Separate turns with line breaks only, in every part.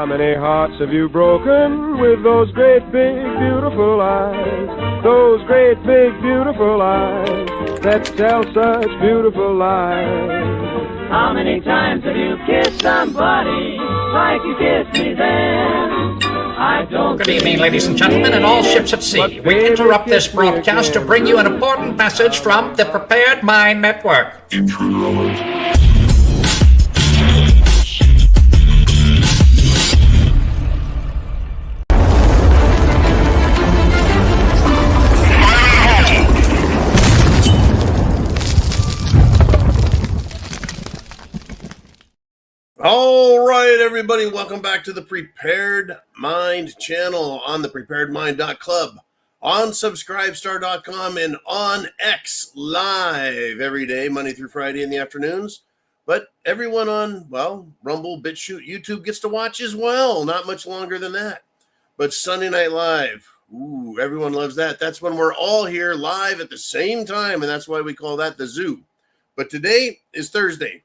How many hearts have you broken with those great big beautiful eyes? Those great big beautiful eyes that tell such beautiful lies.
How many times have you kissed somebody like you kissed me then? I don't.
Good evening, ladies and gentlemen, and all ships at sea. We interrupt this broadcast to bring you an important message from the Prepared Mind Network.
All right, everybody, welcome back to the Prepared Mind channel on the preparedmind.club, on subscribestar.com, and on X Live every day, Monday through Friday in the afternoons. But everyone on, well, Rumble, BitChute, YouTube gets to watch as well. Not much longer than that. But Sunday Night Live, ooh, everyone loves that. That's when we're all here live at the same time, and that's why we call that the zoo. But today is Thursday.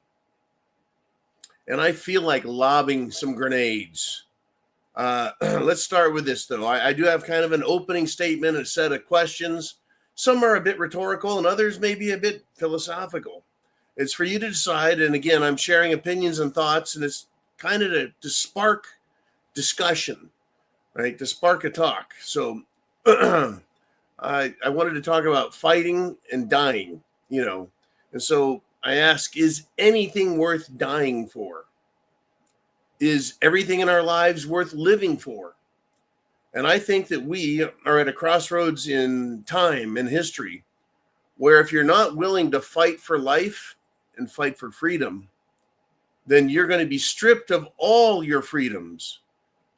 And I feel like lobbing some grenades. Let's start with this, though. I do have kind of an opening statement, a set of questions. Some are a bit rhetorical, and others may be a bit philosophical. It's for you to decide. And again, I'm sharing opinions and thoughts, and it's kind of to spark discussion, right? To spark a talk. So I wanted to talk about fighting and dying, you know. And so I ask, is anything worth dying for? Is everything in our lives worth living for? And I think that we are at a crossroads in time and history where if you're not willing to fight for life and fight for freedom, then you're going to be stripped of all your freedoms.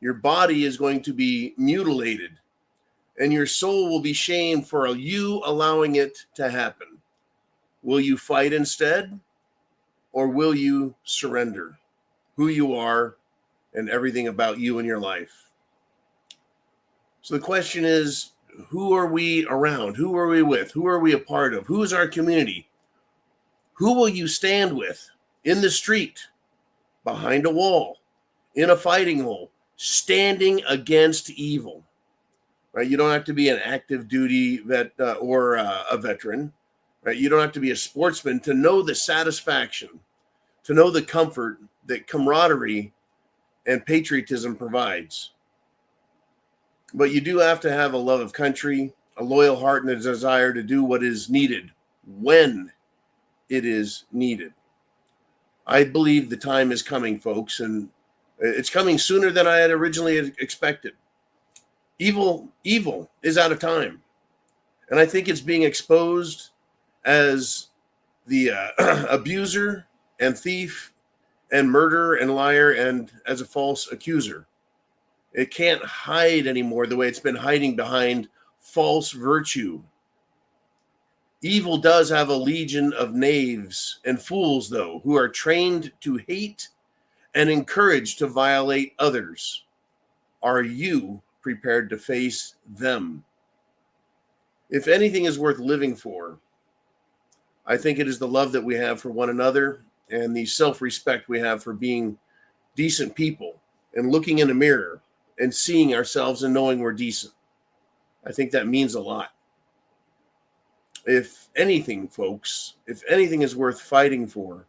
Your body is going to be mutilated, and your soul will be shamed for you allowing it to happen. Will you fight instead, or will you surrender who you are and everything about you and your life? So the question is, who are we around? Who are we with? Who are we a part of? Who is our community? Who will you stand with in the street, behind a wall, in a fighting hole, standing against evil? Right? You don't have to be an active duty vet or a veteran. Right? You don't have to be a sportsman to know the satisfaction, to know the comfort that camaraderie and patriotism provides. But you do have to have a love of country, a loyal heart, and a desire to do what is needed when it is needed. I believe the time is coming, folks, and it's coming sooner than I had originally expected. Evil is out of time, and I think it's being exposed as the abuser and thief and murderer and liar and as a false accuser. It can't hide anymore the way it's been hiding behind false virtue. Evil does have a legion of knaves and fools, though, who are trained to hate and encouraged to violate others. Are you prepared to face them? If anything is worth living for, I think it is the love that we have for one another and the self-respect we have for being decent people and looking in a mirror and seeing ourselves and knowing we're decent. I think that means a lot. If anything, folks, if anything is worth fighting for,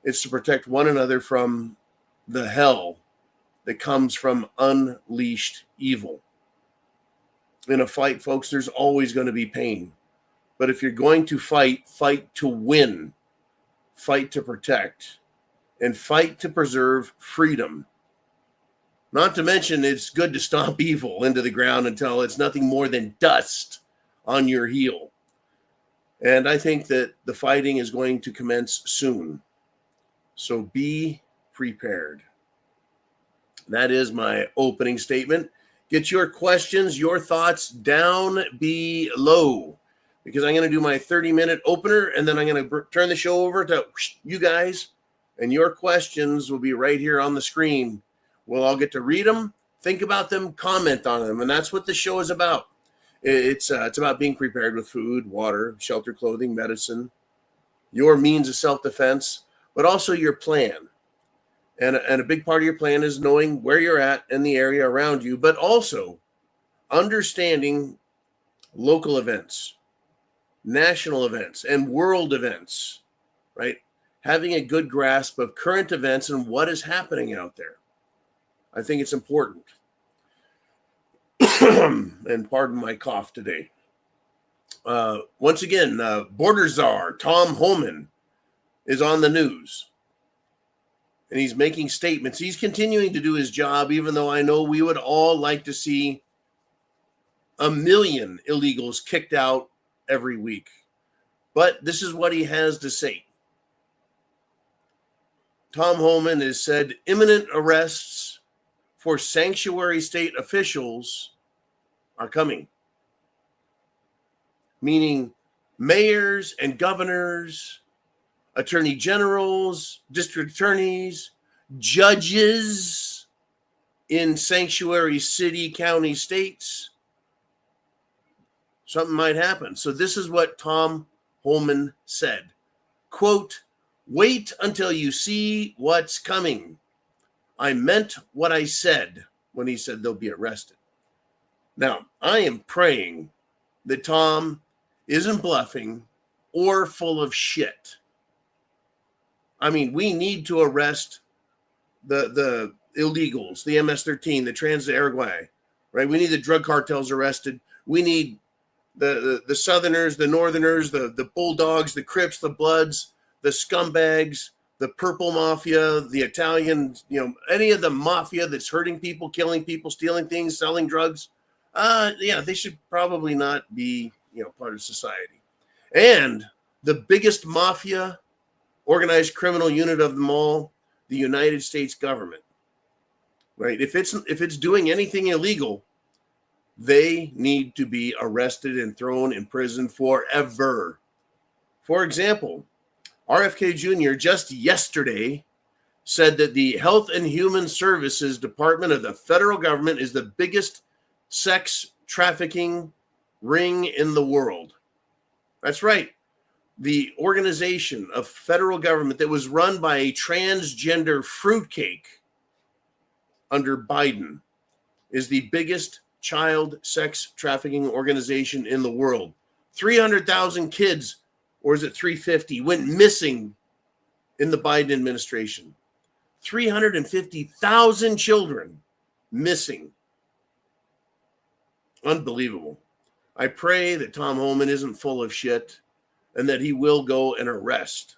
it's to protect one another from the hell that comes from unleashed evil. In a fight, folks, there's always going to be pain. But if you're going to fight, fight to win, fight to protect, and fight to preserve freedom. Not to mention, it's good to stomp evil into the ground until it's nothing more than dust on your heel. And I think that the fighting is going to commence soon. So be prepared. That is my opening statement. Get your questions, your thoughts down below, because I'm going to do my 30-minute opener, and then I'm going to turn the show over to you guys, and your questions will be right here on the screen. We'll all get to read them, think about them, comment on them, and that's what the show is about. It's about being prepared with food, water, shelter, clothing, medicine, your means of self-defense, but also your plan. And a big part of your plan is knowing where you're at and the area around you, but also understanding local events, national events, and world events, right? Having a good grasp of current events and what is happening out there. I think it's important. And pardon my cough today. Once again, border czar Tom Homan is on the news. And he's making statements. He's continuing to do his job, even though I know we would all like to see 1 million illegals kicked out every week. But this is what he has to say. Tom Homan has said imminent arrests for sanctuary state officials are coming, meaning mayors and governors, attorney generals, district attorneys, judges in sanctuary city, county, states. Something might happen. So this is what Tom Homan said. Quote, "Wait until you see what's coming. I meant what I said," when he said they'll be arrested. Now, I am praying that Tom isn't bluffing or full of shit. I mean, we need to arrest the illegals, the MS-13, the Trans-Uruguay, right? We need the drug cartels arrested. We need the Southerners, the Northerners, the Bulldogs, the Crips, the Bloods, the scumbags, the Purple Mafia, the Italian, any of the mafia that's hurting people, killing people, stealing things, selling drugs. They should probably not be, part of society. And the biggest mafia, organized criminal unit of them all, the United States government, right? If it's doing anything illegal, they need to be arrested and thrown in prison forever. For example, RFK Jr. just yesterday said that the Health and Human Services Department of the federal government is the biggest sex trafficking ring in the world. That's right. The organization of federal government that was run by a transgender fruitcake under Biden is the biggest child sex trafficking organization in the world. 300,000 kids, or is it 350, went missing in the Biden administration. 350,000 children missing. Unbelievable. I pray that Tom Homan isn't full of shit and that he will go and arrest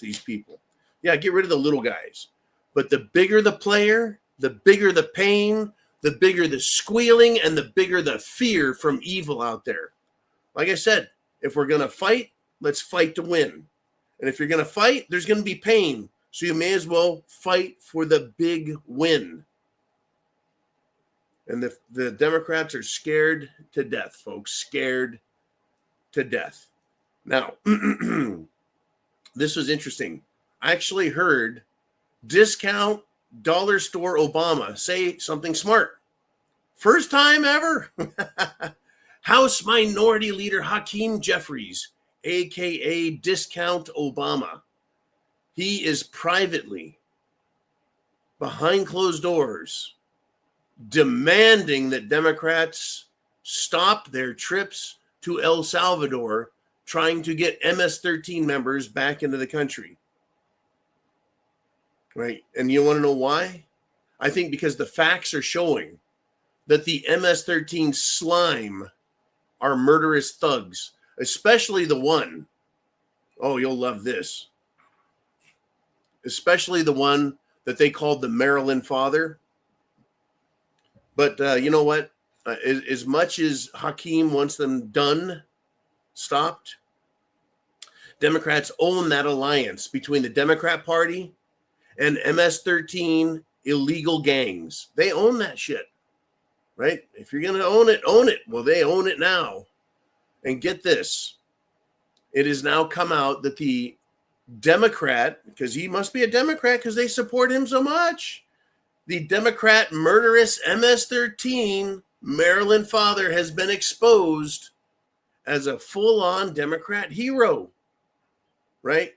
these people. Yeah, get rid of the little guys. But the bigger the player, the bigger the pain, the bigger the squealing, and the bigger the fear from evil out there. Like I said, if we're going to fight, let's fight to win. And if you're going to fight, there's going to be pain. So you may as well fight for the big win. And the Democrats are scared to death, folks. Scared to death. Now, this was interesting. I actually heard discount dollar store Obama say something smart. First time ever. House Minority Leader Hakeem Jeffries, a.k.a. Discount Obama. He is privately, behind closed doors, demanding that Democrats stop their trips to El Salvador, trying to get MS-13 members back into the country. Right? And you want to know why? I think because the facts are showing that the MS-13 slime are murderous thugs, especially the one. Oh, you'll love this. Especially the one that they called the Maryland Father. But you know what? As much as Hakeem wants them done, stopped, Democrats own that alliance between the Democrat Party and MS-13 illegal gangs. They own that shit, right? If you're going to own it, own it. Well, they own it now. And get this. It has now come out that the Democrat, because he must be a Democrat because they support him so much, the Democrat murderous MS-13 Maryland Father has been exposed as a full-on Democrat hero, right?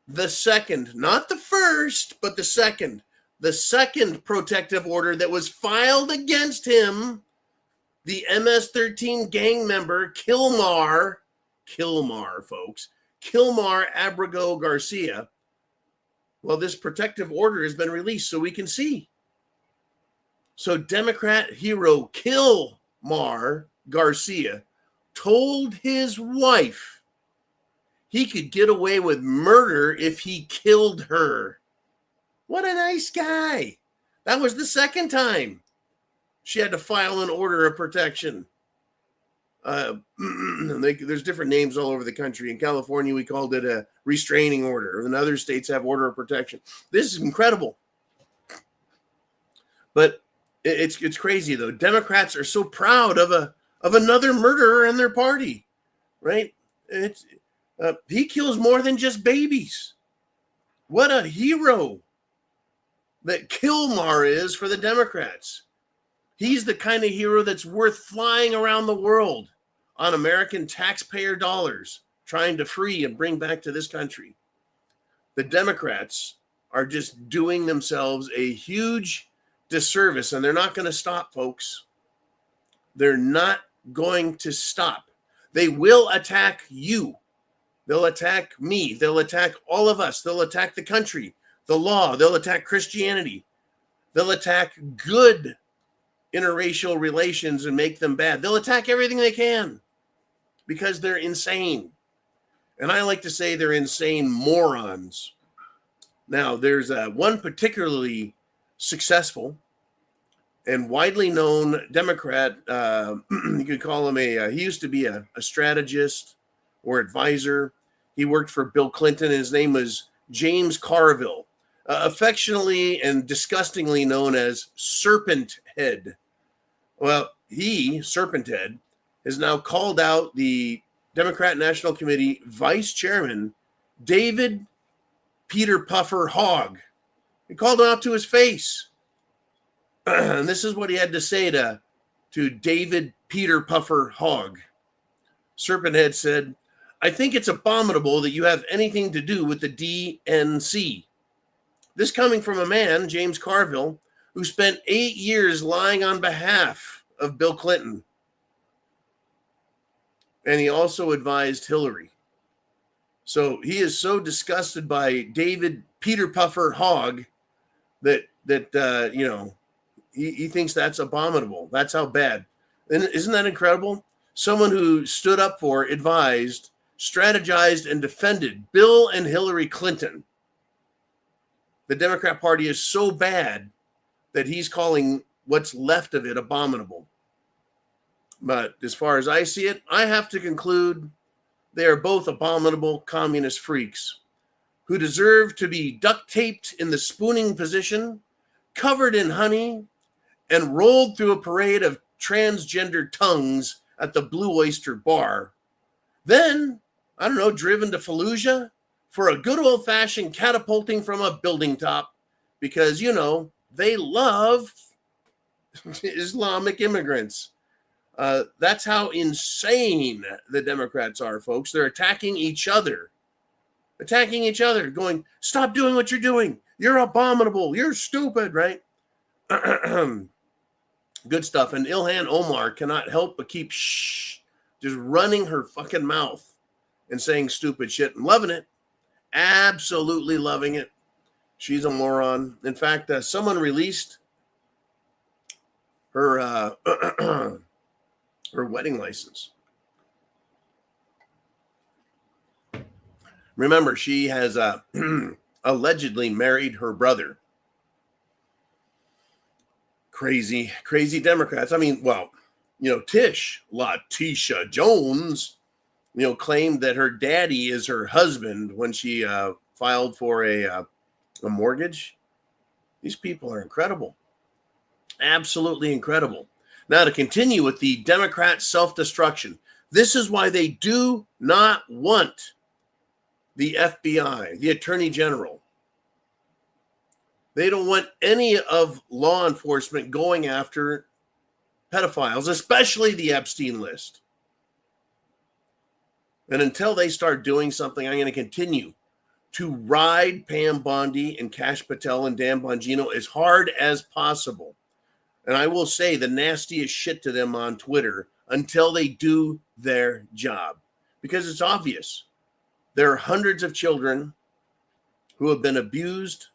the second, not the first, but the second protective order that was filed against him, the MS-13 gang member Kilmar, folks, Kilmar Abrego Garcia. Well, this protective order has been released so we can see. So Democrat hero Kilmar Garcia told his wife he could get away with murder if he killed her. What a nice guy. That was the second time she had to file an order of protection. There's different names all over the country. In California, we called it a restraining order. And other states have order of protection. This is incredible. But it's crazy, though. Democrats are so proud of another murderer in their party, right? He kills more than just babies. What a hero that Kilmar is for the Democrats. He's the kind of hero that's worth flying around the world on American taxpayer dollars, trying to free and bring back to this country. The Democrats are just doing themselves a huge disservice, and they're not going to stop, folks. They're not going to stop. They will attack you. They'll attack me. They'll attack all of us. They'll attack the country, the law. They'll attack Christianity. They'll attack good interracial relations and make them bad. They'll attack everything they can because they're insane. And I like to say they're insane morons. Now, there's one particularly successful and widely known Democrat. You could call him he used to be a strategist or advisor. He worked for Bill Clinton. His name was James Carville, affectionately and disgustingly known as Serpent Head. Well, Serpent Head, has now called out the Democrat National Committee Vice Chairman, David Peter Puffer Hogg. He called him out to his face. And this is what he had to say to David Peter Puffer Hogg. Serpent Head said, "I think it's abominable that you have anything to do with the DNC." This coming from a man, James Carville, who spent 8 years lying on behalf of Bill Clinton. And he also advised Hillary. So he is so disgusted by David Peter Puffer Hogg that he thinks that's abominable. That's how bad. And isn't that incredible? Someone who stood up for, advised, strategized, and defended Bill and Hillary Clinton. The Democrat Party is so bad that he's calling what's left of it abominable. But as far as I see it, I have to conclude they are both abominable communist freaks who deserve to be duct taped in the spooning position, covered in honey, and rolled through a parade of transgender tongues at the Blue Oyster Bar. Then, driven to Fallujah for a good old-fashioned catapulting from a building top because, they love Islamic immigrants. That's how insane the Democrats are, folks. They're attacking each other, going, "Stop doing what you're doing. You're abominable. You're stupid," right? Good stuff. And Ilhan Omar cannot help but keep just running her fucking mouth and saying stupid shit. I'm loving it. Absolutely loving it. She's a moron. In fact, someone released her her wedding license. Remember, she has allegedly married her brother. Crazy Democrats. Tish Latisha Jones, claimed that her daddy is her husband when she filed for a mortgage. These people are incredible. Absolutely incredible. Now, to continue with the Democrat self-destruction, this is why they do not want the FBI, the Attorney General. They don't want any of law enforcement going after pedophiles, especially the Epstein list. And until they start doing something, I'm going to continue to ride Pam Bondi and Kash Patel and Dan Bongino as hard as possible. And I will say the nastiest shit to them on Twitter until they do their job. Because it's obvious. There are hundreds of children who have been abused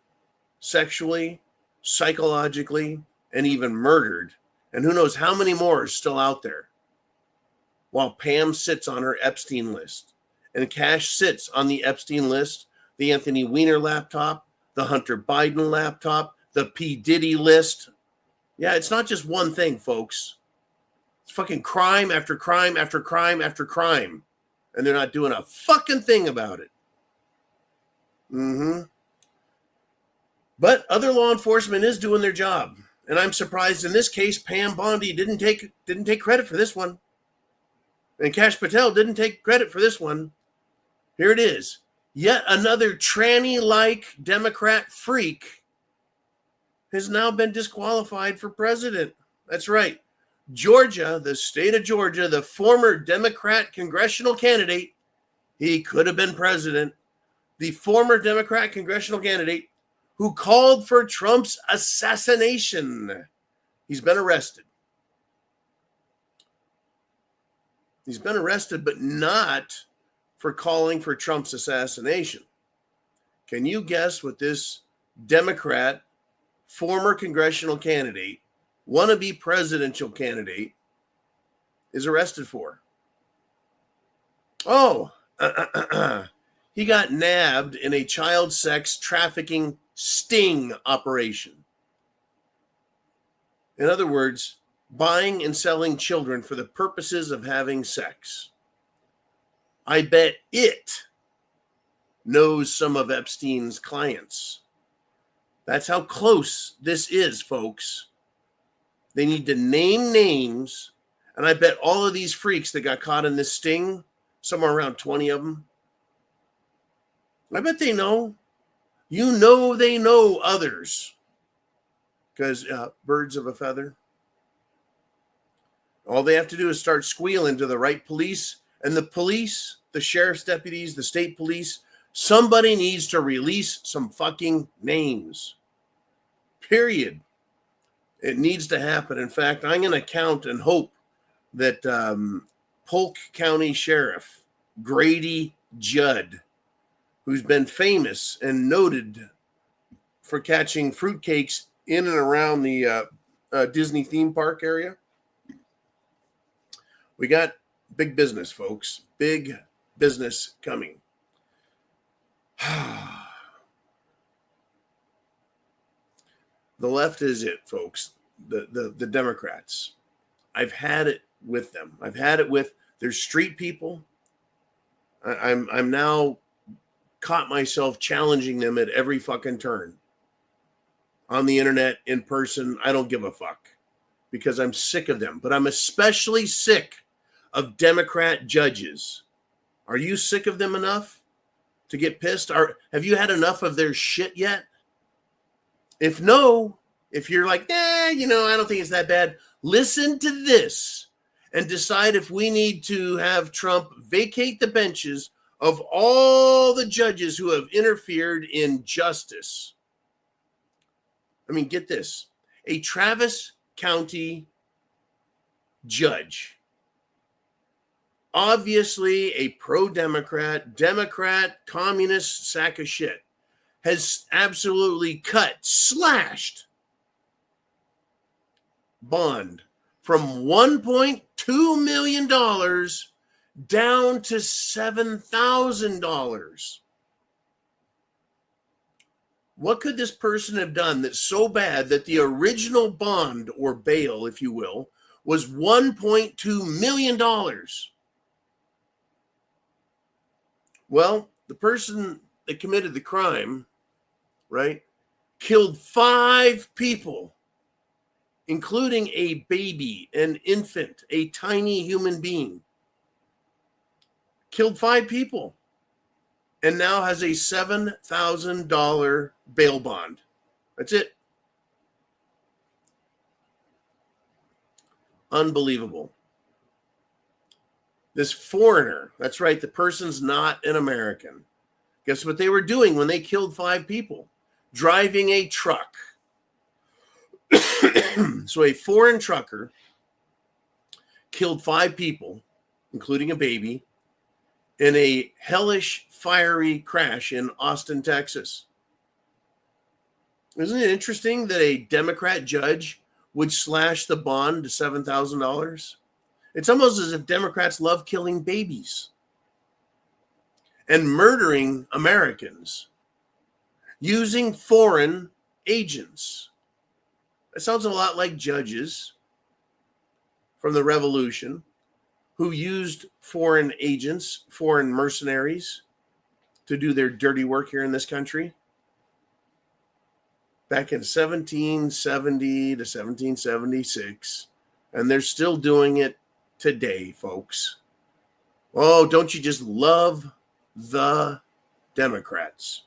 sexually, psychologically, and even murdered. And who knows how many more are still out there. While Pam sits on her Epstein list. And Kash sits on the Epstein list, the Anthony Weiner laptop, the Hunter Biden laptop, the P. Diddy list. Yeah, it's not just one thing, folks. It's fucking crime after crime after crime after crime. And they're not doing a fucking thing about it. But other law enforcement is doing their job. And I'm surprised in this case, Pam Bondi didn't take credit for this one. And Kash Patel didn't take credit for this one. Here it is. Yet another tranny-like Democrat freak has now been disqualified for president. That's right. Georgia, the state of Georgia, the former Democrat congressional candidate, he could have been president. The former Democrat congressional candidate who called for Trump's assassination. He's been arrested. He's been arrested, but not for calling for Trump's assassination. Can you guess what this Democrat, former congressional candidate, wannabe presidential candidate is arrested for? Oh, he got nabbed in a child sex trafficking sting operation. In other words, buying and selling children for the purposes of having sex. I bet it knows some of Epstein's clients. That's how close this is, folks. They need to name names, and I bet all of these freaks that got caught in this sting, somewhere around 20 of them, I bet they know. You know they know others. Because birds of a feather. All they have to do is start squealing to the right police. And the police, the sheriff's deputies, the state police, somebody needs to release some fucking names. Period. It needs to happen. In fact, I'm going to count and hope that Polk County Sheriff Grady Judd, who's been famous and noted for catching fruitcakes in and around the Disney theme park area. We got big business, folks. Big business coming. The left is it, folks. The Democrats. I've had it with them. I've had it with their street people. I'm now caught myself challenging them at every fucking turn. On the internet, in person, I don't give a fuck. Because I'm sick of them. But I'm especially sick of Democrat judges. Are you sick of them enough to get pissed? Have you had enough of their shit yet? If no, if you're like, I don't think it's that bad, listen to this and decide if we need to have Trump vacate the benches of all the judges who have interfered in justice. I mean, get this. A Travis County judge, obviously a pro-Democrat, Democrat, communist sack of shit, has absolutely slashed bond from $1.2 million down to $7,000. What could this person have done that's so bad that the original bond or bail, if you will, was $1.2 million? Well, the person that committed the crime, right, killed 5 people, including a baby, an infant, a tiny human being. Killed 5 people. And now has a $7,000 bail bond. That's it. Unbelievable. This foreigner, that's right, the person's not an American. Guess what they were doing when they killed 5 people? Driving a truck. So a foreign trucker killed 5 people, including a baby, in a hellish, fiery crash in Austin, Texas. Isn't it interesting that a Democrat judge would slash the bond to $7,000? It's almost as if Democrats love killing babies and murdering Americans using foreign agents. It sounds a lot like judges from the Revolution who used foreign agents, foreign mercenaries to do their dirty work here in this country back in 1770 to 1776. And they're still doing it today, folks. Oh, don't you just love the Democrats?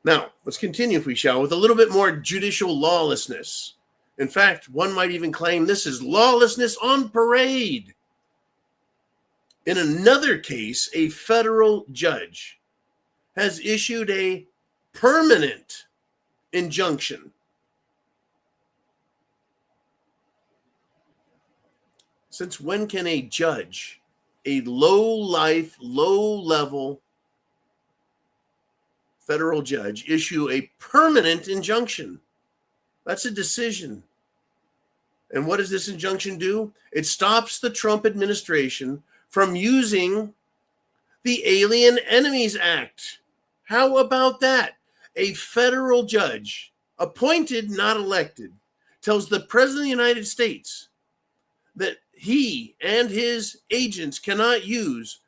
Now, let's continue, if we shall, with a little bit more judicial lawlessness. In fact, one might even claim this is lawlessness on parade. In another case, a federal judge has issued a permanent injunction. Since when can a judge, a low-life, low-level federal judge, issue a permanent injunction? That's a decision. And what does this injunction do? It stops the Trump administration from using the Alien Enemies Act. How about that? A federal judge, appointed, not elected, tells the President of the United States that he and his agents cannot use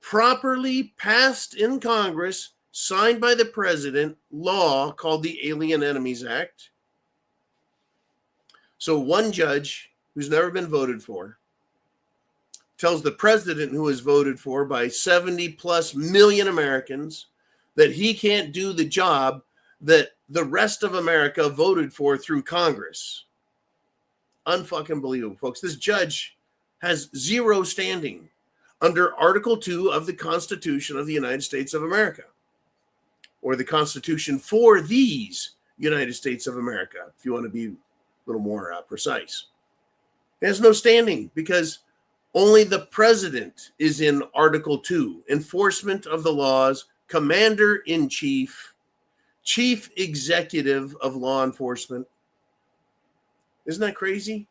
properly passed in Congress, signed by the president, law called the Alien Enemies Act. So one judge who's never been voted for tells the president, who is voted for by 70 plus million Americans, that he can't do the job that the rest of America voted for through Congress. Unfucking believable, folks. This judge has zero standing under Article 2 of the Constitution of the United States of America, or the Constitution for these United States of America, if you want to be a little more precise. It has no standing because only the president is in Article 2, enforcement of the laws, commander-in-chief, chief executive of law enforcement. Isn't that crazy?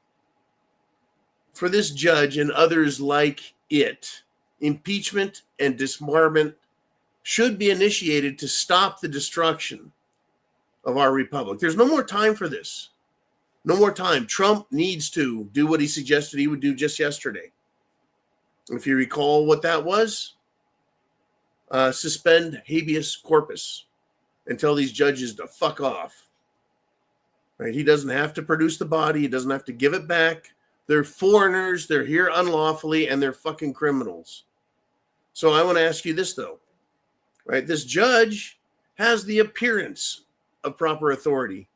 For this judge and others like it, impeachment and disbarment should be initiated to stop the destruction of our republic. There's no more time for this. No more time. Trump needs to do what he suggested he would do just yesterday. If you recall what that was, suspend habeas corpus and tell these judges to fuck off. Right? He doesn't have to produce the body. He doesn't have to give it back. They're foreigners. They're here unlawfully, and they're fucking criminals. So I want to ask you this, though. Right? This judge has the appearance of proper authority.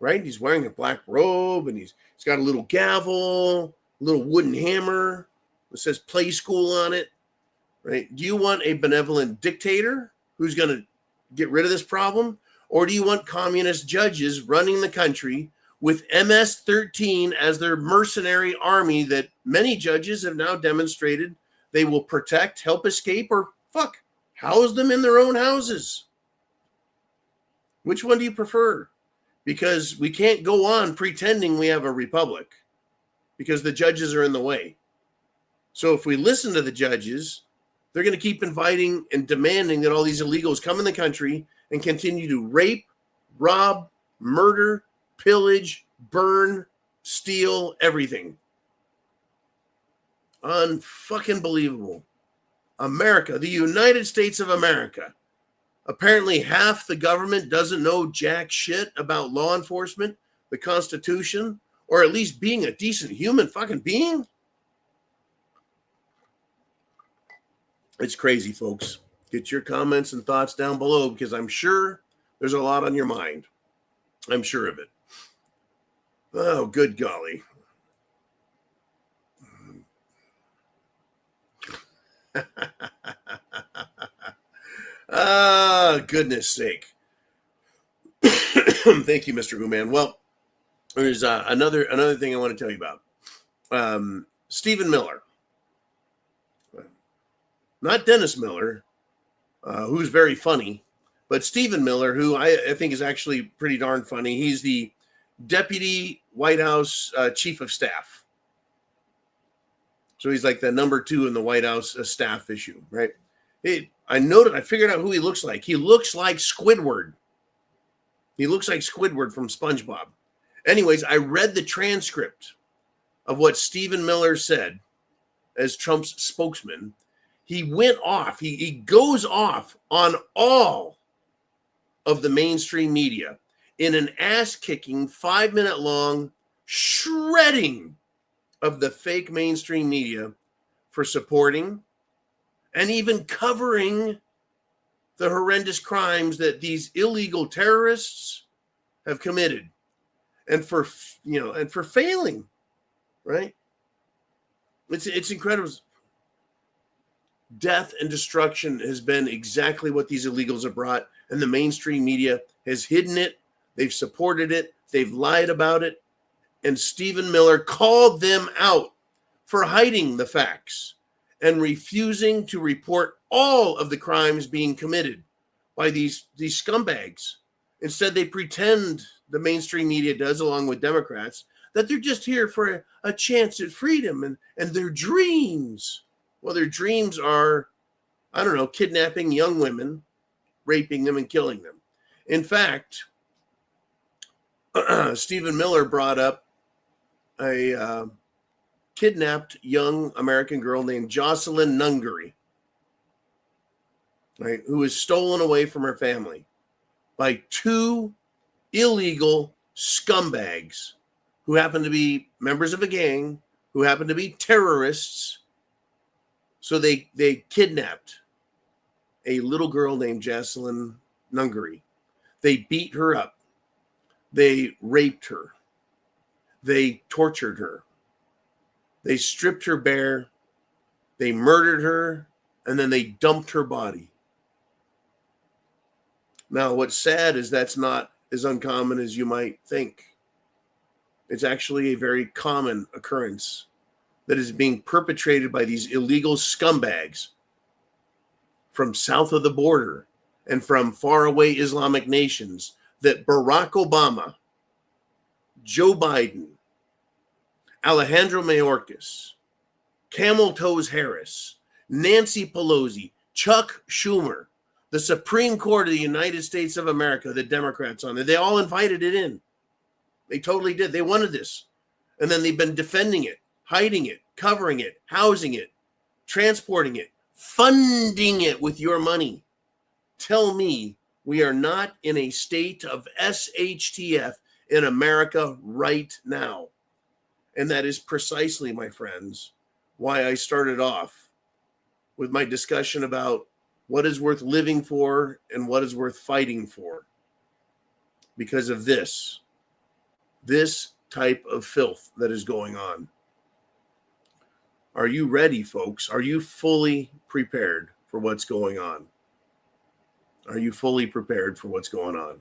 Right? He's wearing a black robe, and he's got a little gavel, a little wooden hammer. It says play school on it, right? Do you want a benevolent dictator who's going to get rid of this problem? Or do you want communist judges running the country with MS-13 as their mercenary army that many judges have now demonstrated they will protect, help escape, or house them in their own houses? Which one do you prefer? Because we can't go on pretending we have a republic because the judges are in the way. So if we listen to the judges, they're going to keep inviting and demanding that all these illegals come in the country and continue to rape, rob, murder, pillage, burn, steal, everything. Unfucking believable. America, the United States of America. Apparently half the government doesn't know jack shit about law enforcement, the Constitution, or at least being a decent human fucking being. It's crazy, folks. Get your comments and thoughts down below because I'm sure there's a lot on your mind. I'm sure of it. Oh, good golly. Goodness sake. Thank you, Mr. Uman. Well, there's another thing I want to tell you about. Stephen Miller. Not Dennis Miller, who's very funny, but Stephen Miller, who I think is actually pretty darn funny. He's the Deputy White House Chief of Staff. So he's like the number 2 in the White House staff issue, right? I figured out who he looks like. He looks like Squidward. He looks like Squidward from SpongeBob. Anyways, I read the transcript of what Stephen Miller said as Trump's spokesman. He went off. He goes off on all of the mainstream media in an ass-kicking 5-minute long shredding of the fake mainstream media for supporting and even covering the horrendous crimes that these illegal terrorists have committed, and for failing, right? It's incredible. Death and destruction has been exactly what these illegals have brought, and the mainstream media has hidden it. They've supported it. They've lied about it. And Stephen Miller called them out for hiding the facts and refusing to report all of the crimes being committed by these scumbags. Instead, they pretend, the mainstream media does, along with Democrats, that they're just here for a chance at freedom and their dreams. Well, their dreams are, I don't know, kidnapping young women, raping them, and killing them. In fact, Stephen Miller brought up a kidnapped young American girl named Jocelyn Nungary, right, who was stolen away from her family by 2 illegal scumbags who happen to be members of a gang, who happen to be terrorists. So they kidnapped a little girl named Jocelyn Nungary. They beat her up. They raped her. They tortured her. They stripped her bare. They murdered her, and then they dumped her body. Now, what's sad is that's not as uncommon as you might think. It's actually a very common occurrence that is being perpetrated by these illegal scumbags from south of the border and from faraway Islamic nations that Barack Obama, Joe Biden, Alejandro Mayorkas, Camel Toes Harris, Nancy Pelosi, Chuck Schumer, the Supreme Court of the United States of America, the Democrats on there, they all invited it in. They totally did. They wanted this. And then they've been defending it, hiding it, covering it, housing it, transporting it, funding it with your money. Tell me we are not in a state of SHTF in America right now. And that is precisely, my friends, why I started off with my discussion about what is worth living for and what is worth fighting for. Because of this type of filth that is going on. Are you ready, folks? Are you fully prepared for what's going on? Are you fully prepared for what's going on?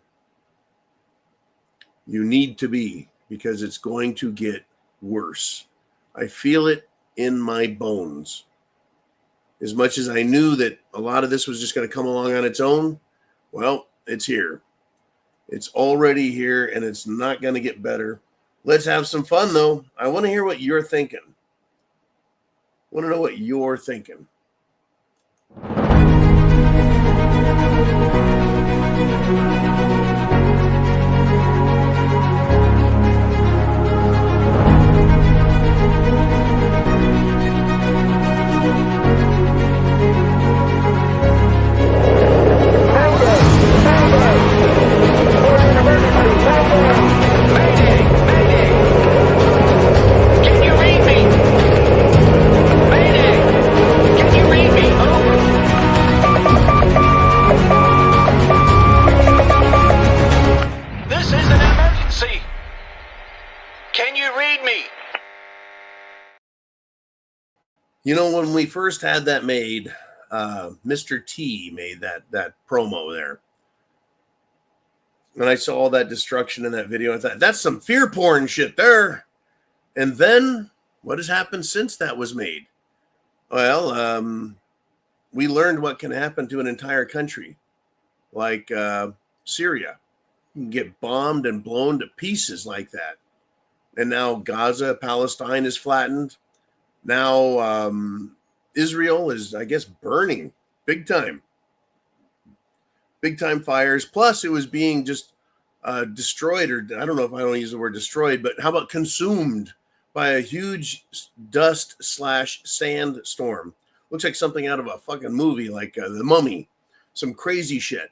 You need to be, because it's going to get worse. I feel it in my bones. As much as I knew that a lot of this was just going to come along on its own, well, it's here. It's already here, and it's not going to get better. Let's have some fun, though. I want to hear what you're thinking. I want to know what you're thinking.
Mayday! Mayday! Can you read me? Mayday! Can you read me? Over. This is an emergency. Can you read me?
You know, when we first had that made, Mr. T made that promo there. And I saw all that destruction in that video. I thought, that's some fear porn shit there. And then what has happened since that was made? Well, we learned what can happen to an entire country, like Syria. You can get bombed and blown to pieces like that. And now Gaza, Palestine is flattened. Now Israel is, I guess, burning big time. Big time fires. Plus, it was being just destroyed, or I don't know if I don't use the word destroyed, but how about consumed by a huge dust/sand storm? Looks like something out of a fucking movie, like The Mummy. Some crazy shit.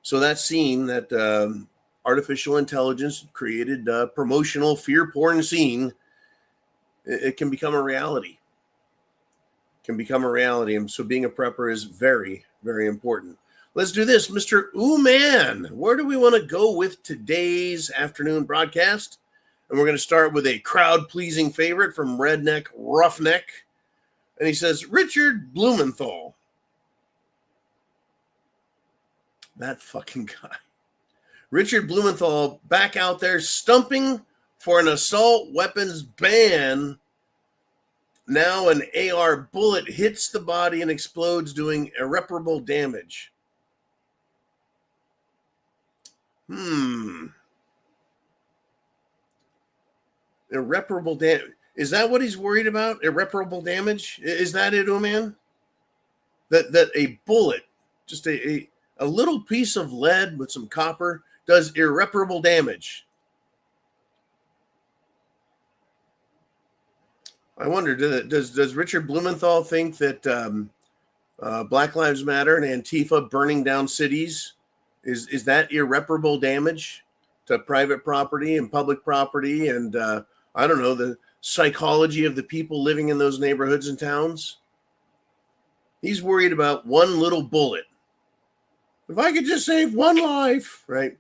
So that scene, that artificial intelligence created promotional fear porn scene, it can become a reality. And so being a prepper is very, very important. Let's do this. Mr. Uman, where do we want to go with today's afternoon broadcast? And we're going to start with a crowd-pleasing favorite from Redneck Roughneck. And he says, Richard Blumenthal. That fucking guy. Richard Blumenthal back out there stumping for an assault weapons ban. Now an AR bullet hits the body and explodes, doing irreparable damage. Irreparable damage. Is that what he's worried about? Irreparable damage? Is that it, Uman? That a bullet, just a little piece of lead with some copper, does irreparable damage. I wonder, does Richard Blumenthal think that Black Lives Matter and Antifa burning down cities is that irreparable damage to private property and public property and I don't know, the psychology of the people living in those neighborhoods and towns? He's worried about one little bullet. If I could just save one life, right?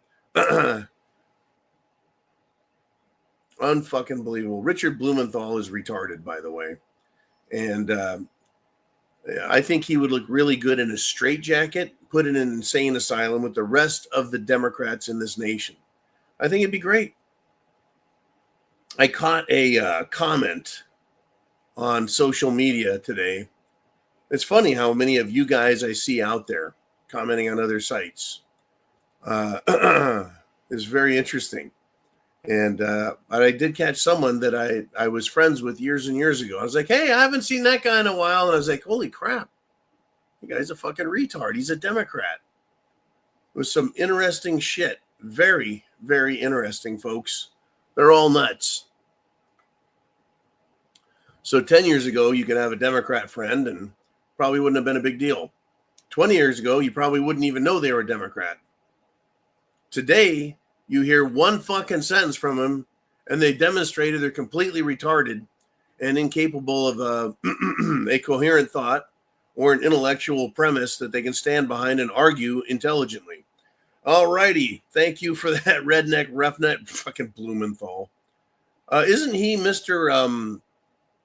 Unfucking believable. Richard Blumenthal is retarded, by the way. And I think he would look really good in a straitjacket, put in an insane asylum with the rest of the Democrats in this nation. I think it'd be great. I caught a comment on social media today. It's funny how many of you guys I see out there commenting on other sites. It's very interesting. And I did catch someone that I was friends with years and years ago. I was like, hey, I haven't seen that guy in a while. And I was like, holy crap. The guy's a fucking retard. He's a Democrat. It was some interesting shit. Very, very interesting, folks. They're all nuts. So 10 years ago, you could have a Democrat friend and probably wouldn't have been a big deal. 20 years ago, you probably wouldn't even know they were a Democrat. Today, you hear one fucking sentence from them and they demonstrated they're completely retarded and incapable of a coherent thought or an intellectual premise that they can stand behind and argue intelligently. All righty. Thank you for that, Redneck Roughneck fucking Blumenthal. Isn't he Mr.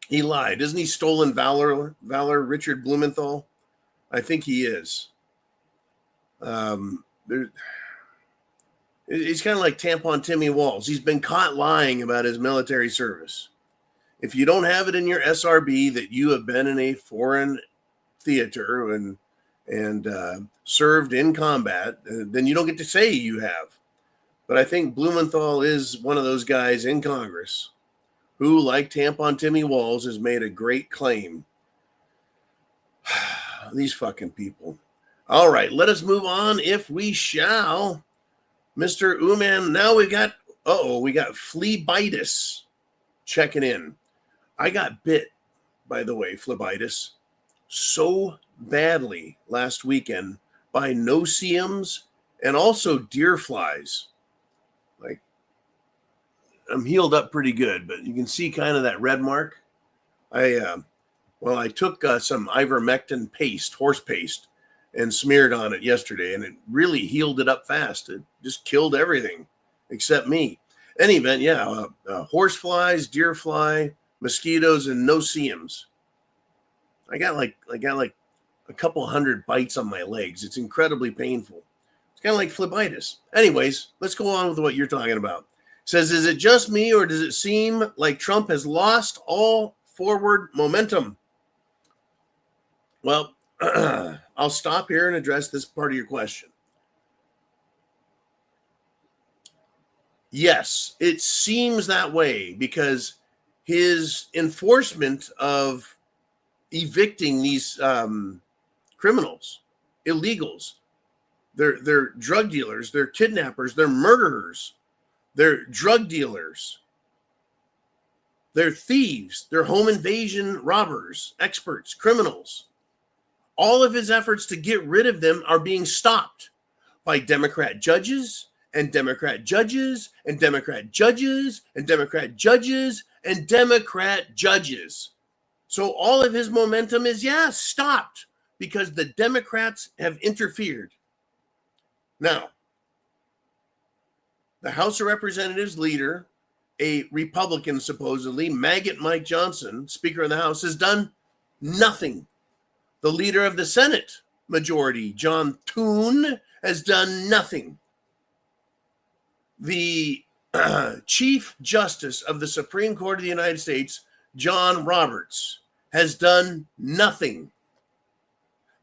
He lied. Isn't he Stolen Valor, Richard Blumenthal? I think he is. He's kind of like Tampon Timmy Walls. He's been caught lying about his military service. If you don't have it in your SRB that you have been in a foreign theater and served in combat, then you don't get to say you have. But I think Blumenthal is one of those guys in Congress who, like Tampon Timmy Walls, has made a great claim. These fucking people. All right, let us move on if we shall. Mr. Uman, now we got phlebitis checking in. I got bit, by the way, phlebitis, so badly last weekend by no-see-ums and also deer flies. Like, I'm healed up pretty good, but you can see kind of that red mark. I took some ivermectin paste, horse paste, and smeared on it yesterday, and it really healed it up fast. It just killed everything except me. Any event, horse flies, deer fly, mosquitoes, and no-see-ums. I got like a couple hundred bites on my legs. It's incredibly painful. It's kind of like phlebitis. Anyways, let's go on with what you're talking about. It says, is it just me or does it seem like Trump has lost all forward momentum? Well, I'll stop here and address this part of your question. Yes, it seems that way because his enforcement of evicting these criminals, illegals, they're drug dealers, they're kidnappers, they're murderers, they're drug dealers, they're thieves, they're home invasion robbers, experts, criminals. All of his efforts to get rid of them are being stopped by Democrat judges and Democrat judges and Democrat judges and Democrat judges and Democrat judges. So all of his momentum is, stopped because the Democrats have interfered. Now, the House of Representatives leader, a Republican supposedly, maggot Mike Johnson, Speaker of the House, has done nothing. The leader of the Senate majority, John Thune, has done nothing. The Chief Justice of the Supreme Court of the United States, John Roberts, has done nothing.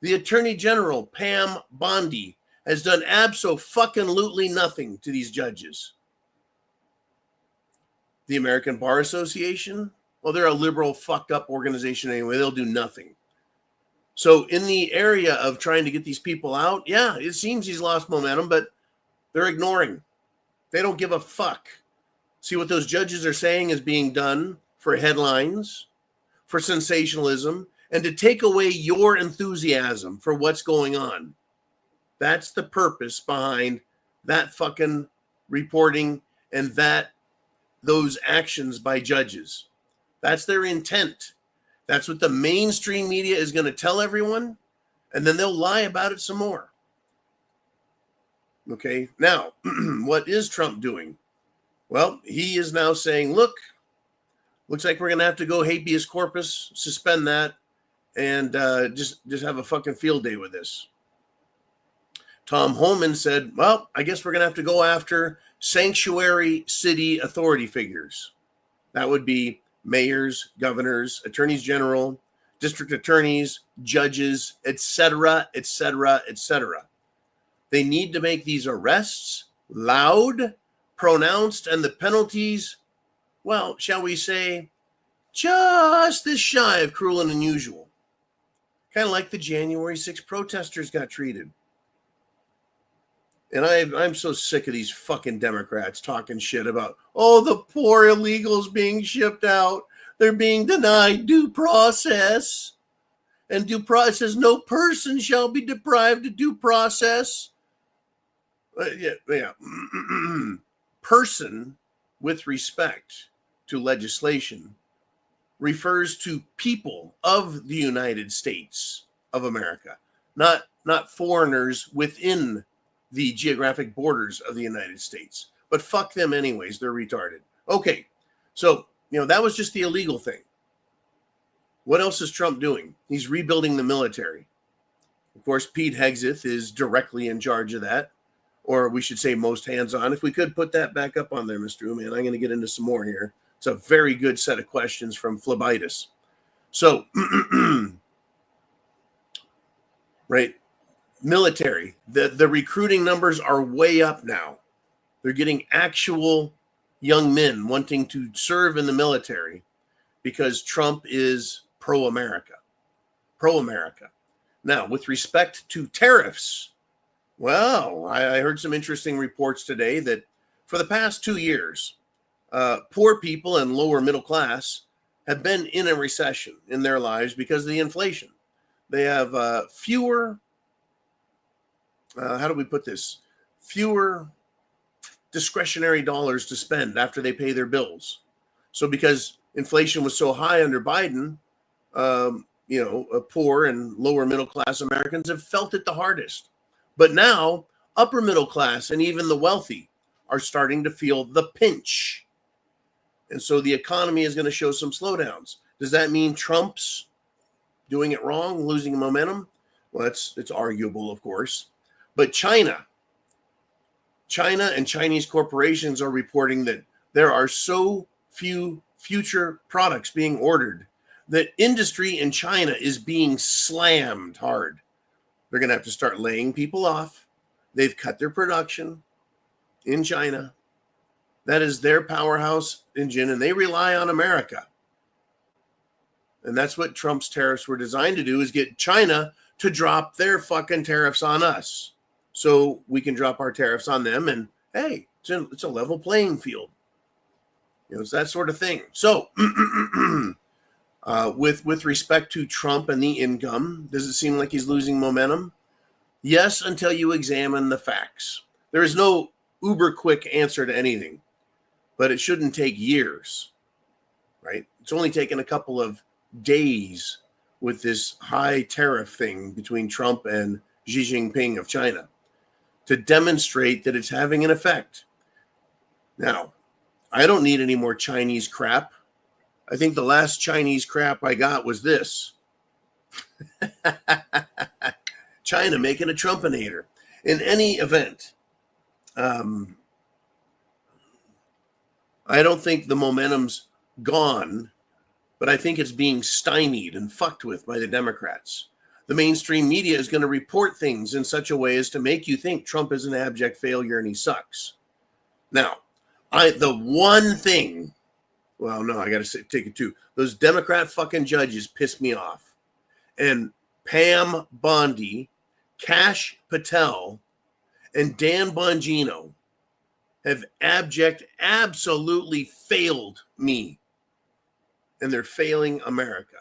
The Attorney General, Pam Bondi, has done abso-fucking-lutely nothing to these judges. The American Bar Association, well, they're a liberal, fucked up organization anyway. They'll do nothing. So in the area of trying to get these people out, it seems he's lost momentum, but they're ignoring. They don't give a fuck. See, what those judges are saying is being done for headlines, for sensationalism, and to take away your enthusiasm for what's going on. That's the purpose behind that fucking reporting and those actions by judges. That's their intent. That's what the mainstream media is going to tell everyone, and then they'll lie about it some more. Okay, now, what is Trump doing? Well, he is now saying, look, looks like we're going to have to go habeas corpus, suspend that, and just have a fucking field day with this. Tom Homan said, well, I guess we're going to have to go after sanctuary city authority figures. That would be mayors, governors, attorneys general, district attorneys, judges, etc., etc., etc. They need to make these arrests loud, pronounced, and the penalties, well, shall we say, just this shy of cruel and unusual. Kind of like the January 6th protesters got treated. And I'm so sick of these fucking Democrats talking shit about, the poor illegals being shipped out. They're being denied due process. And due process, no person shall be deprived of due process. Person, with respect to legislation, refers to people of the United States of America, not foreigners within the geographic borders of the United States. But fuck them anyways. They're retarded. Okay, so, that was just the illegal thing. What else is Trump doing? He's rebuilding the military. Of course, Pete Hegseth is directly in charge of that, or we should say most hands-on. If we could put that back up on there, Mr. Uman, I'm going to get into some more here. It's a very good set of questions from phlebitis. So, right, military, the recruiting numbers are way up now. They're getting actual young men wanting to serve in the military because Trump is pro-America. Pro-America. Now, with respect to tariffs, well, I heard some interesting reports today that for the past 2 years, poor people and lower middle class have been in a recession in their lives because of the inflation. They have fewer, how do we put this? Fewer discretionary dollars to spend after they pay their bills. So because inflation was so high under Biden, poor and lower middle class Americans have felt it the hardest. But now upper middle class and even the wealthy are starting to feel the pinch. And so the economy is going to show some slowdowns. Does that mean Trump's doing it wrong, losing momentum? Well, it's arguable, of course. But China and Chinese corporations are reporting that there are so few future products being ordered that industry in China is being slammed hard. They're going to have to start laying people off. They've cut their production in China. That is their powerhouse engine, and they rely on America. And that's what Trump's tariffs were designed to do, is get China to drop their fucking tariffs on us so we can drop our tariffs on them. And hey, it's a level playing field. It's that sort of thing. So with respect to Trump and the income, does it seem like he's losing momentum? Yes, until you examine the facts. There is no uber quick answer to anything, but it shouldn't take years, right? It's only taken a couple of days with this high tariff thing between Trump and Xi Jinping of China to demonstrate that it's having an effect. Now, I don't need any more Chinese crap. I think the last Chinese crap I got was this. China making a Trumpinator. In any event, I don't think the momentum's gone, but I think it's being stymied and fucked with by the Democrats. The mainstream media is going to report things in such a way as to make you think Trump is an abject failure and he sucks. Now, the one thing, well, no, I got to take it too. Those Democrat fucking judges piss me off. And Pam Bondi, Kash Patel, and Dan Bongino have absolutely failed me. And they're failing America.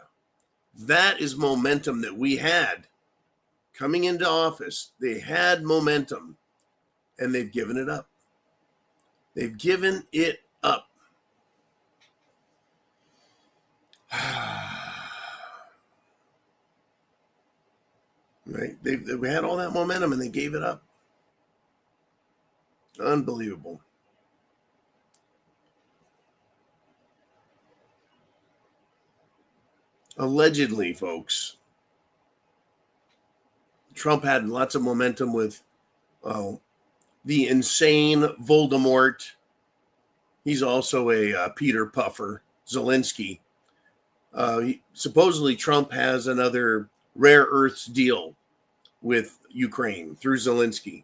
That is momentum that we had coming into office. They had momentum, and they've given it up. They've given it up. Right? They had all that momentum, and they gave it up. Unbelievable. Allegedly, folks, Trump had lots of momentum with the insane Voldemort. He's also a Peter Puffer, Zelensky. Supposedly, Trump has another rare earths deal with Ukraine through Zelensky.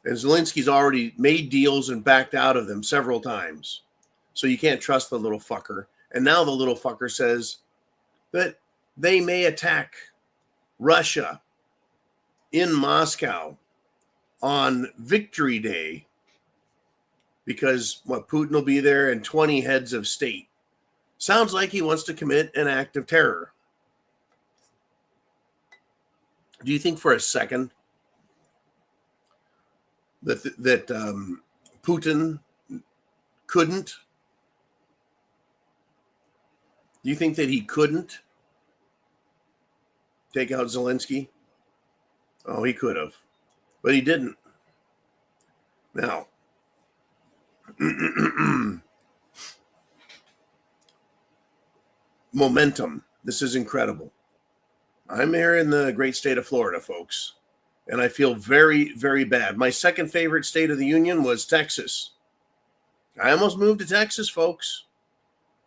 And Zelensky's already made deals and backed out of them several times. So you can't trust the little fucker. And now the little fucker says that they may attack Russia in Moscow on Victory Day because Putin will be there and 20 heads of state. Sounds like he wants to commit an act of terror. Do you think for a second that Putin couldn't? Do you think that he couldn't take out Zelensky? Oh, he could have, but he didn't. Now, momentum. This is incredible. I'm here in the great state of Florida, folks, and I feel very, very bad. My second favorite state of the union was Texas. I almost moved to Texas, folks.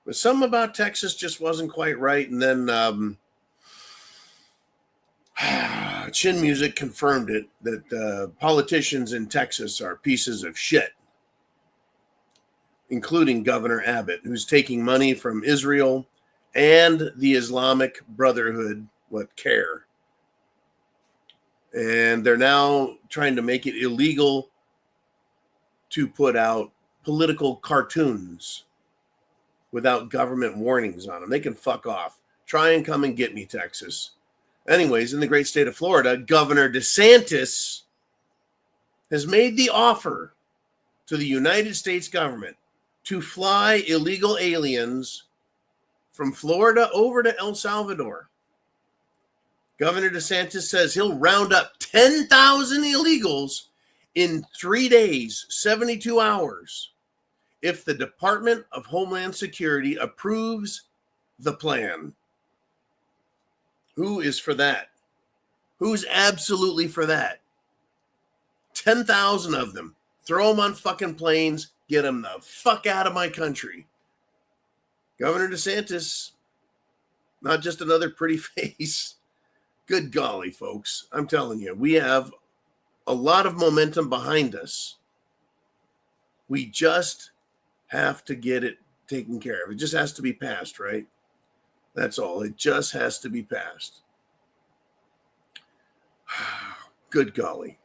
But something about Texas just wasn't quite right. And then Chin Music confirmed it, that politicians in Texas are pieces of shit, including Governor Abbott, who's taking money from Israel and the Islamic Brotherhood, CARE. And they're now trying to make it illegal to put out political cartoons without government warnings on them. They can fuck off. Try and come and get me, Texas. Anyways, in the great state of Florida, Governor DeSantis has made the offer to the United States government to fly illegal aliens from Florida over to El Salvador. Governor DeSantis says he'll round up 10,000 illegals in 3 days, 72 hours, if the Department of Homeland Security approves the plan. Who is for that? Who's absolutely for that? 10,000 of them. Throw them on fucking planes. Get them the fuck out of my country. Governor DeSantis, not just another pretty face. Good golly, folks. I'm telling you, we have a lot of momentum behind us. We just have to get it taken care of. It just has to be passed, right? That's all. It just has to be passed. Good golly.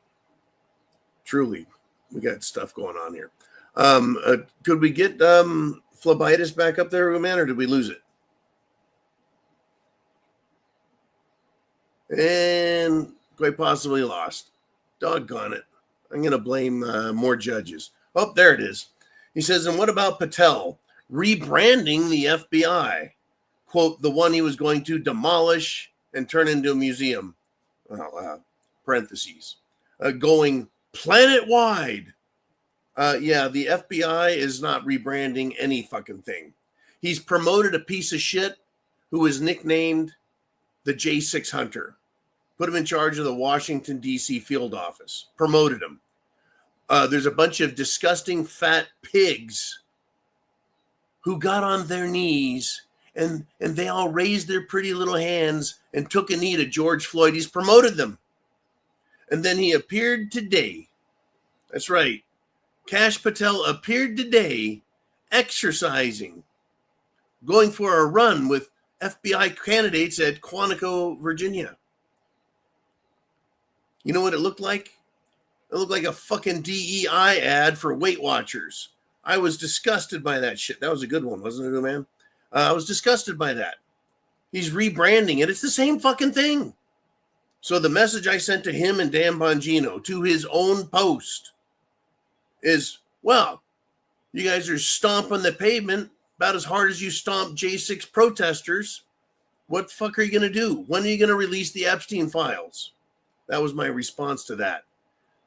Truly, we got stuff going on here. Could we get phlebitis back up there, Uman, or did we lose it? And quite possibly lost. Doggone it. I'm going to blame more judges. Oh, there it is. He says, and what about Patel rebranding the FBI? Quote, the one he was going to demolish and turn into a museum. Parentheses. Going planet-wide. Yeah, the FBI is not rebranding any fucking thing. He's promoted a piece of shit who is nicknamed the J6 Hunter. Put him in charge of the Washington, D.C. field office. Promoted him. There's a bunch of disgusting fat pigs who got on their knees and they all raised their pretty little hands and took a knee to George Floyd. He's promoted them. And then he appeared today. That's right. Kash Patel appeared today exercising, going for a run with FBI candidates at Quantico, Virginia. You know what it looked like? It looked like a fucking DEI ad for Weight Watchers. I was disgusted by that shit. That was a good one, wasn't it, man? I was disgusted by that. He's rebranding it. It's the same fucking thing. So the message I sent to him and Dan Bongino to his own post is, well, you guys are stomping the pavement about as hard as you stomp J6 protesters. What the fuck are you going to do? When are you going to release the Epstein files? That was my response to that.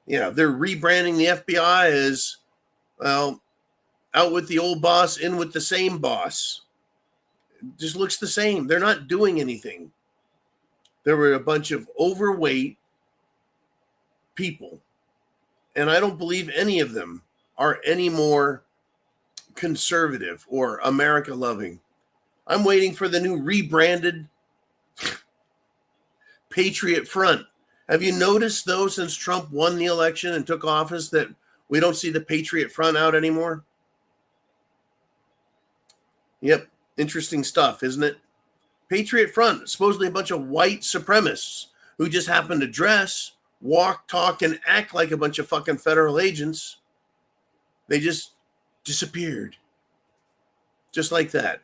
Yeah, they're rebranding the FBI as, well, out with the old boss, in with the same boss. It just looks the same. They're not doing anything. There were a bunch of overweight people, and I don't believe any of them are any more conservative or America-loving. I'm waiting for the new rebranded Patriot Front. Have you noticed, though, since Trump won the election and took office, that we don't see the Patriot Front out anymore? Yep, interesting stuff, isn't it? Patriot Front, supposedly a bunch of white supremacists who just happen to dress, walk, talk, and act like a bunch of fucking federal agents. They just disappeared. Just like that.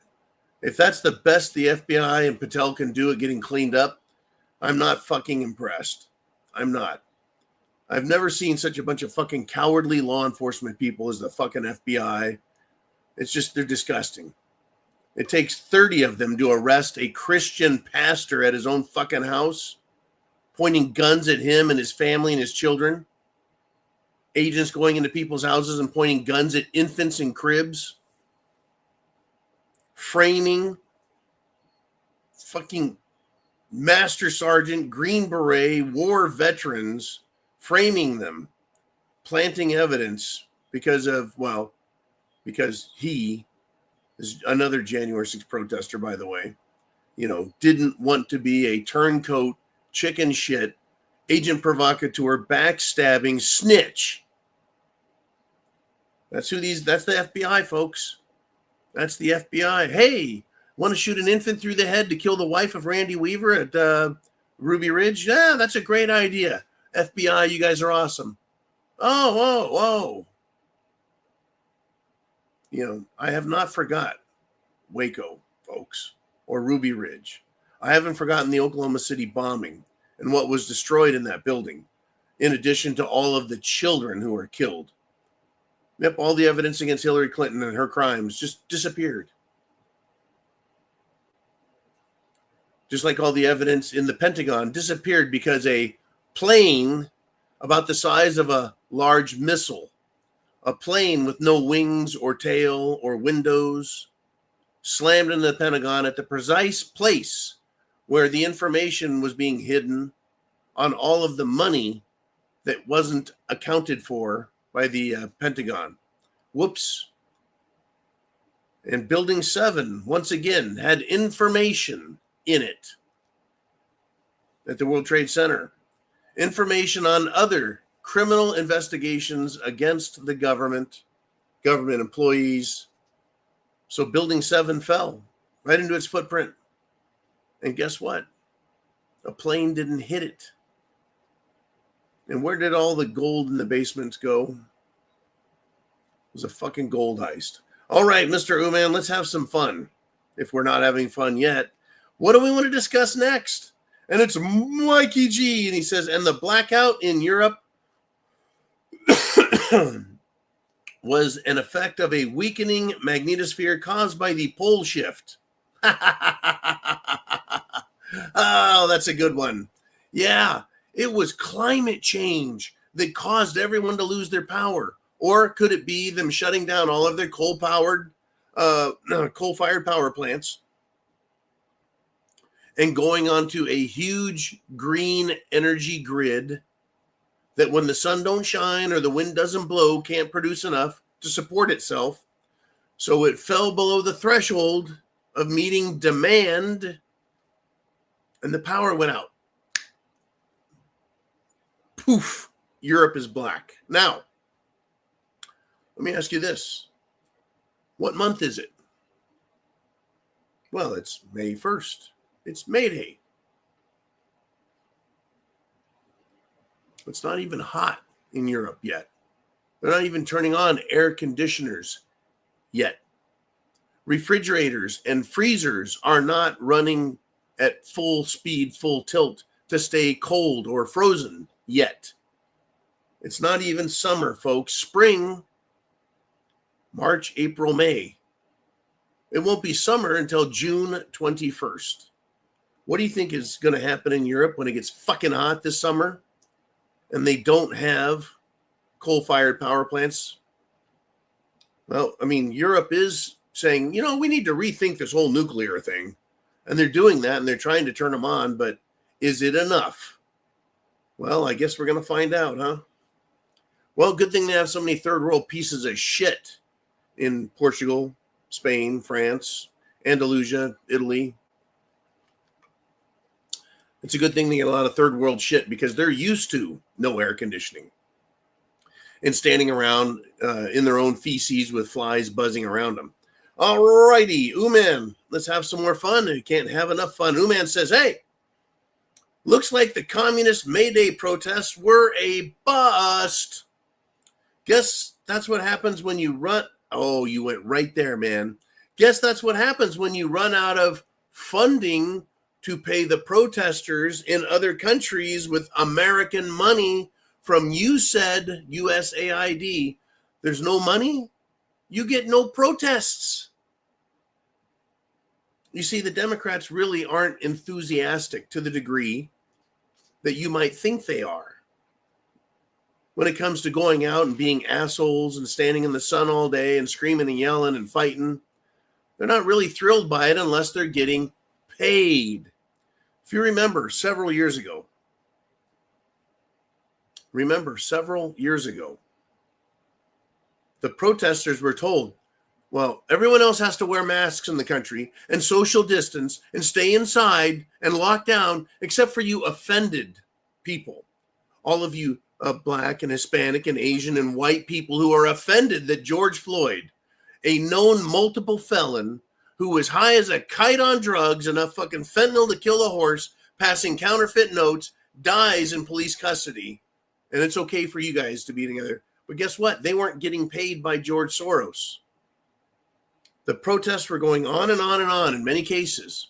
If that's the best the FBI and Patel can do at getting cleaned up, I'm not fucking impressed. I'm not. I've never seen such a bunch of fucking cowardly law enforcement people as the fucking FBI. It's just, they're disgusting. It takes 30 of them to arrest a Christian pastor at his own fucking house, pointing guns at him and his family and his children. Agents going into people's houses and pointing guns at infants in cribs. Framing fucking Master Sergeant, Green Beret, war veterans, framing them, planting evidence because he is another January 6th protester, by the way, didn't want to be a turncoat, chicken shit, agent provocateur, backstabbing snitch. That's the FBI, folks. That's the FBI. Hey, want to shoot an infant through the head to kill the wife of Randy Weaver at Ruby Ridge? Yeah, that's a great idea. FBI, you guys are awesome. Oh. I have not forgot Waco, folks, or Ruby Ridge. I haven't forgotten the Oklahoma City bombing and what was destroyed in that building, in addition to all of the children who were killed. Yep, all the evidence against Hillary Clinton and her crimes just disappeared. Just like all the evidence in the Pentagon disappeared because a plane about the size of a large missile, a plane with no wings or tail or windows, slammed into the Pentagon at the precise place where the information was being hidden on all of the money that wasn't accounted for by the Pentagon. Whoops. And Building 7, once again, had information in it at the World Trade Center. Information on other criminal investigations against the government employees. So Building 7 fell right into its footprint. And guess what? A plane didn't hit it. And where did all the gold in the basements go? It was a fucking gold heist. All right, Mr. Uman, let's have some fun. If we're not having fun yet, what do we want to discuss next? And it's Mikey G, and he says, and the blackout in Europe was an effect of a weakening magnetosphere caused by the pole shift. Oh, that's a good one. Yeah, it was climate change that caused everyone to lose their power. Or could it be them shutting down all of their coal-fired power plants and going onto a huge green energy grid that when the sun don't shine or the wind doesn't blow, can't produce enough to support itself. So it fell below the threshold of meeting demand and the power went out. Poof, Europe is black. Now, let me ask you this. What month is it? Well, it's May 1st. It's Mayday. It's not even hot in Europe yet. They're not even turning on air conditioners yet. Refrigerators and freezers are not running at full speed, full tilt to stay cold or frozen yet. It's not even summer, folks. Spring, March, April, May. It won't be summer until June 21st. What do you think is going to happen in Europe when it gets fucking hot this summer and they don't have coal-fired power plants? Well, I mean, Europe is saying, you know, we need to rethink this whole nuclear thing. And they're doing that and they're trying to turn them on, but is it enough? Well, I guess we're going to find out, huh? Well, good thing they have so many third world pieces of shit in Portugal, Spain, France, Andalusia, Italy. It's a good thing they get a lot of third world shit because they're used to no air conditioning and standing around in their own feces with flies buzzing around them. All righty, Uman, let's have some more fun. You can't have enough fun. Uman says, hey, looks like the communist Mayday protests were a bust. Guess that's what happens when you run. Oh, you went right there, man. Guess that's what happens when you run out of funding to pay the protesters in other countries with American money from USAID. There's no money. You get no protests. You see, the Democrats really aren't enthusiastic to the degree that you might think they are. When it comes to going out and being assholes and standing in the sun all day and screaming and yelling and fighting, they're not really thrilled by it unless they're getting paid. If you remember several years ago, the protesters were told, well, everyone else has to wear masks in the country and social distance and stay inside and lock down, except for you offended people. All of you Black and Hispanic and Asian and white people who are offended that George Floyd, a known multiple felon who was high as a kite on drugs, enough fucking fentanyl to kill a horse, passing counterfeit notes, dies in police custody. And it's okay for you guys to be together. But guess what? They weren't getting paid by George Soros. The protests were going on and on and on in many cases.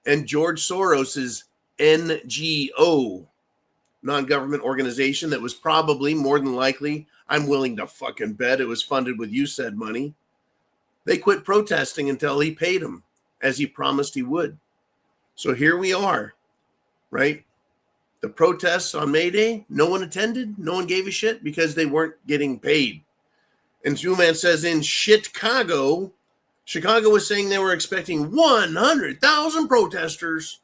And George Soros's NGO, non-government organization that was probably, more than likely, I'm willing to fucking bet it was funded with USAID money. They quit protesting until he paid them, as he promised he would. So here we are, right? The protests on Mayday, no one attended, no one gave a shit because they weren't getting paid. And Uman says in Chicago was saying they were expecting 100,000 protesters.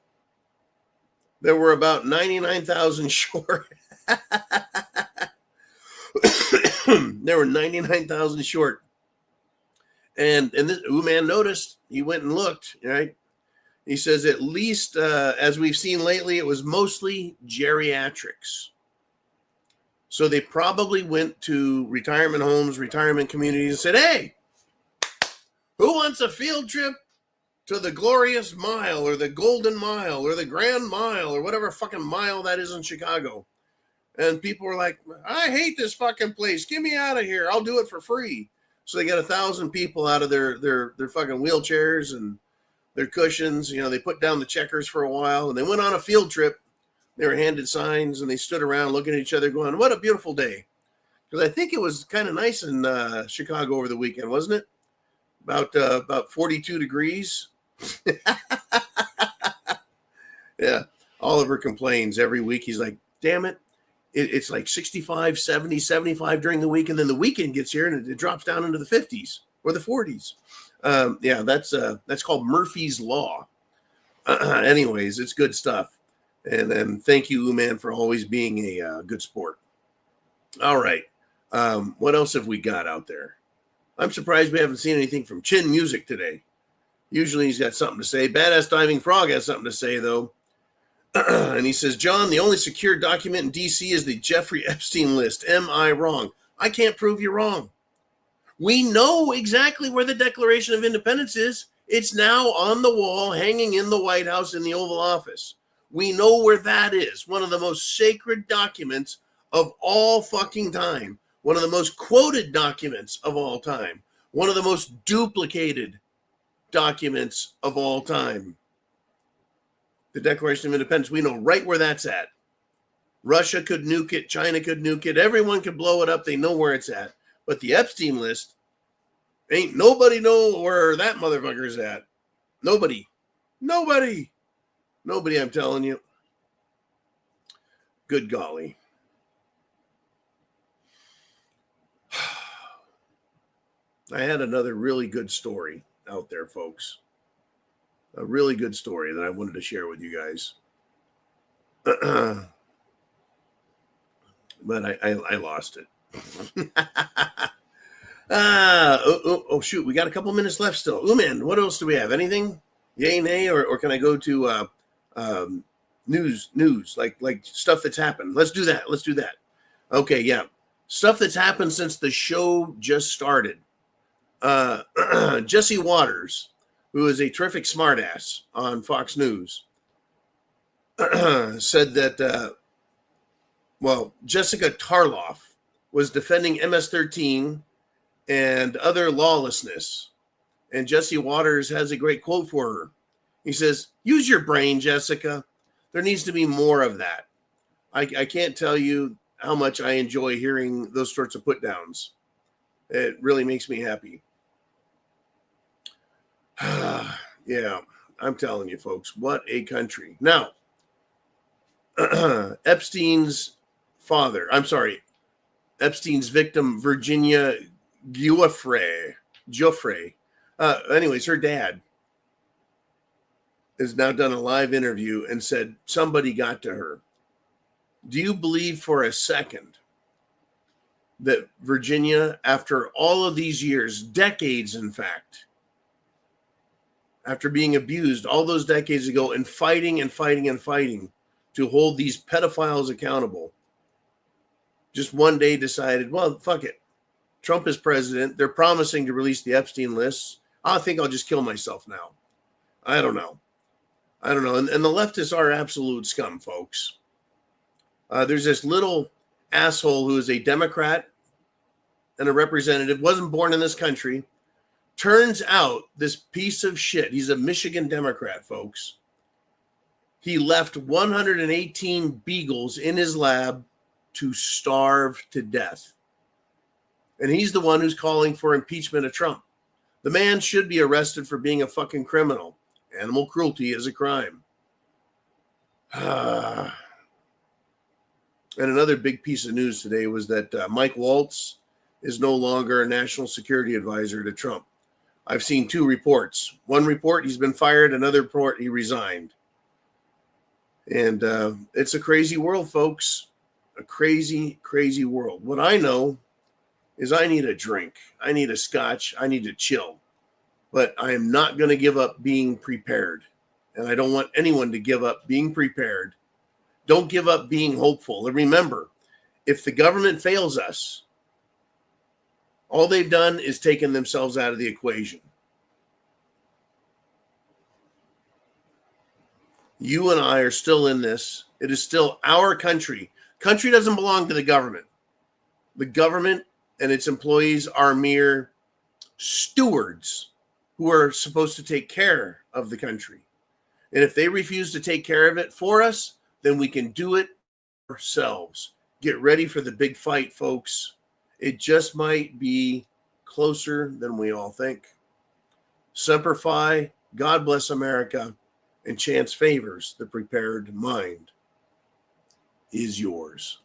there were about 99,000 short. There were 99,000 short. And this Uman noticed. He went and looked, right? He says, at least as we've seen lately, it was mostly geriatrics. So they probably went to retirement homes, retirement communities, and said, hey, who wants a field trip to the Glorious Mile or the Golden Mile or the Grand Mile or whatever fucking mile that is in Chicago? And people were like, I hate this fucking place. Get me out of here. I'll do it for free. So they got 1,000 people out of their fucking wheelchairs and their cushions. You know, they put down the checkers for a while and they went on a field trip. They were handed signs and they stood around looking at each other going, what a beautiful day. Because I think it was kind of nice in Chicago over the weekend, wasn't it? About 42 degrees. Yeah. Oliver complains every week. He's like, damn it. It's like 65, 70, 75 during the week. And then the weekend gets here and it drops down into the 50s or the 40s. Yeah, that's called Murphy's Law. Anyways, it's good stuff. And then thank you, Uman, for always being a good sport. All right. What else have we got out there? I'm surprised we haven't seen anything from Chin Music today. Usually he's got something to say. Badass Diving Frog has something to say, though. And he says, John, the only secure document in D.C. is the Jeffrey Epstein list. Am I wrong? I can't prove you're wrong. We know exactly where the Declaration of Independence is. It's now on the wall, hanging in the White House in the Oval Office. We know where that is. One of the most sacred documents of all fucking time. One of the most quoted documents of all time. One of the most duplicated documents of all time. The Declaration of Independence, we know right where that's at. Russia could nuke it. China could nuke it. Everyone could blow it up. They know where it's at. But the Epstein list, ain't nobody know where that motherfucker's at. Nobody, I'm telling you. Good golly. I had another really good story out there, folks. A really good story that I wanted to share with you guys. But I lost it. Oh, shoot. We got a couple minutes left still. Uman, what else do we have? Anything? Yay, nay? Or can I go to news, like stuff that's happened? Let's do that. Okay, yeah. Stuff that's happened since the show just started. Jesse Waters, who is a terrific smartass on Fox News, said that, Jessica Tarloff was defending MS-13 and other lawlessness. And Jesse Waters has a great quote for her. He says, use your brain, Jessica. There needs to be more of that. I can't tell you how much I enjoy hearing those sorts of put downs. It really makes me happy. Yeah, I'm telling you, folks, what a country. Now, Epstein's victim, Virginia Giuffre. Anyways, her dad has now done a live interview and said somebody got to her. Do you believe for a second that Virginia, after all of these years, decades, in fact, after being abused all those decades ago and fighting to hold these pedophiles accountable, just one day decided, well, fuck it. Trump is president. They're promising to release the Epstein lists. I think I'll just kill myself now. I don't know. And the leftists are absolute scum, folks. There's this little asshole who is a Democrat and a representative, wasn't born in this country. Turns out this piece of shit, he's a Michigan Democrat, folks. He left 118 beagles in his lab to starve to death. And he's the one who's calling for impeachment of Trump. The man should be arrested for being a fucking criminal. Animal cruelty is a crime. And another big piece of news today was that Mike Waltz is no longer a national security advisor to Trump. I've seen two reports. One report, he's been fired. Another report, he resigned. And it's a crazy world, folks. A crazy, crazy world. What I know is I need a drink. I need a scotch. I need to chill. But I am not going to give up being prepared. And I don't want anyone to give up being prepared. Don't give up being hopeful. And remember, if the government fails us, all they've done is taken themselves out of the equation. You and I are still in this. It is still our country. Country doesn't belong to the government. The government and its employees are mere stewards who are supposed to take care of the country. And if they refuse to take care of it for us, then we can do it ourselves. Get ready for the big fight, folks. It just might be closer than we all think. Semper Fi, God bless America, and chance favors the prepared mind is yours.